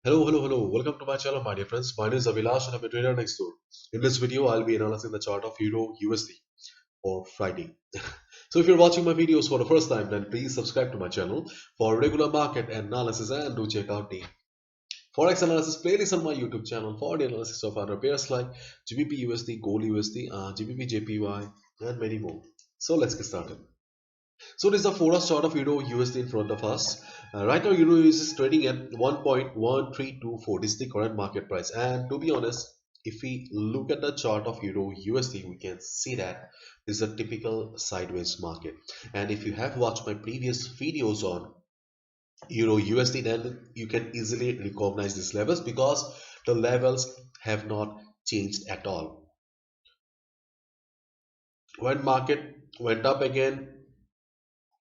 Hello. Welcome to my channel, my dear friends. My name is Avilash and I'm a trader next door. In this video, I'll be analyzing the chart of Euro USD for Friday. So if you're watching my videos for the first time, then please subscribe to my channel for regular market analysis and do check out the Forex analysis playlist on my YouTube channel for the analysis of other pairs like GBP USD, Gold USD, GBP JPY, and many more. So let's get started. So this is the Forex chart of Euro USD in front of us. Right now, Euro USD is trading at 1.1324. This is the current market price. And to be honest, if we look at the chart of Euro USD, we can see that this is a typical sideways market. And if you have watched my previous videos on Euro USD, then you can easily recognize these levels because the levels have not changed at all. When market went up again,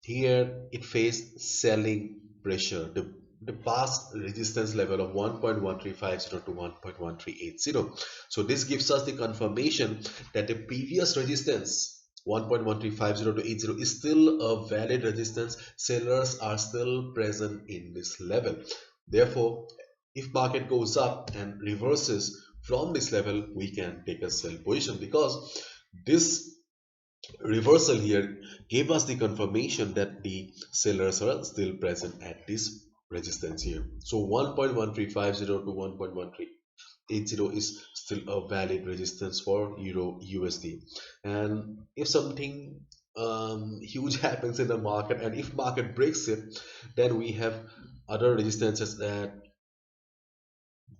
here it faced selling pressure. The past resistance level of 1.1350 to 1.1380. So this gives us the confirmation that the previous resistance 1.1350 to 80 is still a valid resistance. Sellers are still present in this level. Therefore, if market goes up and reverses from this level, we can take a sell position because this reversal here gave us the confirmation that the sellers are still present at this resistance here. So 1.1350 to 1.1380 is still a valid resistance for Euro USD. And if something huge happens in the market, and if market breaks it, then we have other resistances at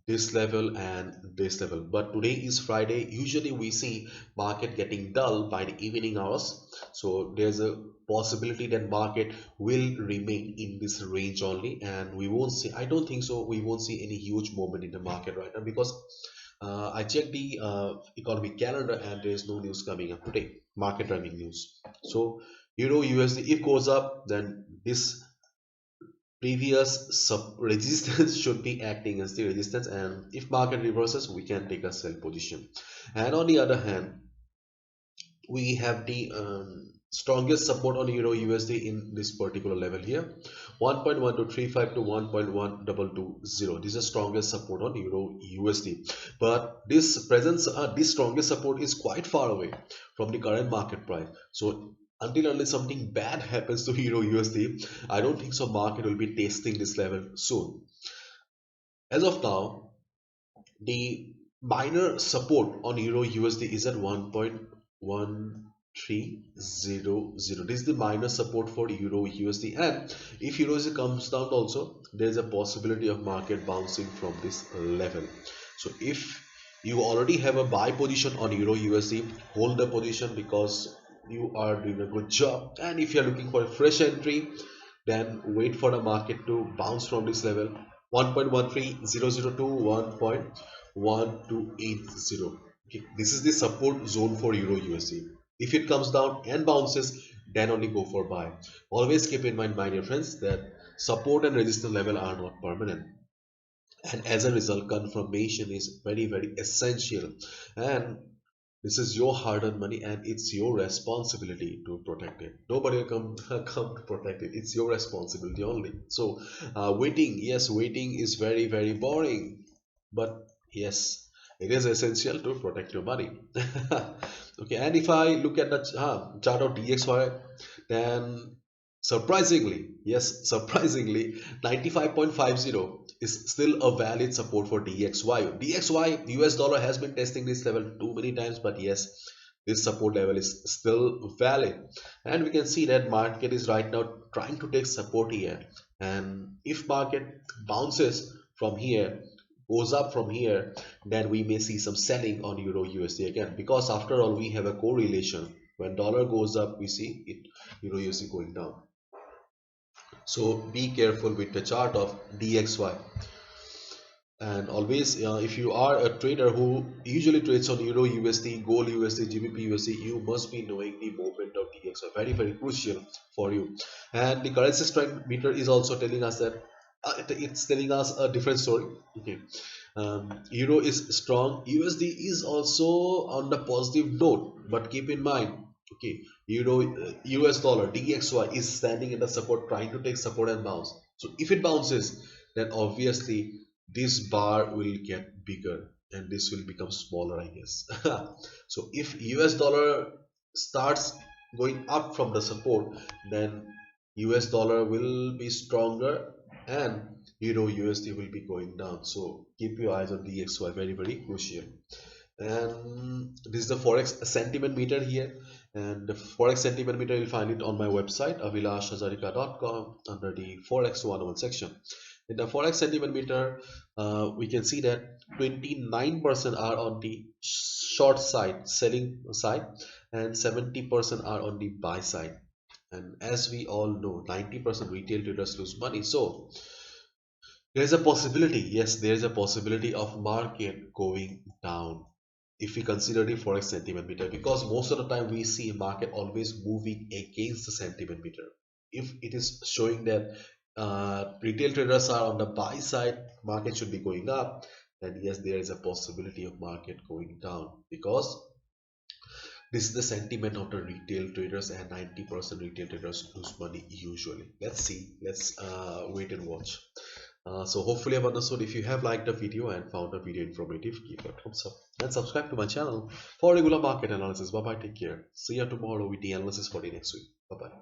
this level and this level. But today is Friday. Usually we see market getting dull by the evening hours, so there's a possibility that market will remain in this range only, and we won't see, I don't think so, we won't see any huge movement in the market right now because I checked the economic calendar and there is no news coming up today, market running news. So Euro USD, if goes up, then this previous sub resistance should be acting as the resistance, and if market reverses, we can take a sell position. And on the other hand, we have the strongest support on Euro USD in this particular level here, 1.1235 to 1.1220. This is the strongest support on Euro USD, but this presence this strongest support is quite far away from the current market price. So until unless something bad happens to Euro USD, I don't think so market will be testing this level soon. As of now, the minor support on Euro USD is at 1.1300. This is the minor support for Euro USD, and if Euro USD comes down also, there is a possibility of market bouncing from this level. So if you already have a buy position on Euro USD, hold the position because you are doing a good job. And if you are looking for a fresh entry, then wait for the market to bounce from this level, 1.1300 to 1.1280. Okay, this is the support zone for Euro USD. If it comes down and bounces, then only go for buy. Always keep in mind, my dear friends, that support and resistance level are not permanent, and as a result, confirmation is very essential. And this is your hard-earned money, and it's your responsibility to protect it. Nobody will come come to protect it. It's your responsibility only. So, waiting, yes, waiting is very boring, but yes, it is essential to protect your money. Okay, and if I look at the chart of DXY, then surprisingly, yes, surprisingly, 95.50 is still a valid support for DXY. DXY US dollar has been testing this level too many times, but yes, this support level is still valid. And we can see that market is right now trying to take support here, and if market bounces from here, goes up from here, then we may see some selling on Euro USD again, because after all we have a correlation. When dollar goes up, we see it Euro USD going down. So be careful with the chart of DXY. And always, if you are a trader who usually trades on Euro USD, Gold USD, GBP USD, you must be knowing the movement of DXY. Very crucial for you. And the currency strength meter is also telling us that it's telling us a different story. Okay, Euro is strong. USD is also on the positive note, but keep in mind, okay, Euro, US dollar, DXY is standing in the support, trying to take support and bounce. So if it bounces, then obviously this bar will get bigger and this will become smaller, I guess. So if US dollar starts going up from the support, then US dollar will be stronger and Euro USD will be going down. So keep your eyes on DXY, very, very crucial. And this is the Forex sentiment meter here. And the Forex sentiment meter, you'll find it on my website, avilashhazarika.com, under the Forex 101 section. In the Forex sentiment meter, we can see that 29% are on the short side, selling side, and 70% are on the buy side. And as we all know, 90% retail traders lose money. So there's a possibility, yes, there's a possibility of market going down if we consider the forex sentiment meter, because most of the time we see market always moving against the sentiment meter. If it is showing that retail traders are on the buy side, market should be going up, then yes, there is a possibility of market going down, because this is the sentiment of the retail traders, and 90% retail traders lose money usually. Let's see, let's wait and watch. So hopefully I've understood. If you have liked the video and found the video informative, give it a thumbs up and subscribe to my channel for regular market analysis. Bye bye, take care. See you tomorrow with the analysis for the next week. Bye bye.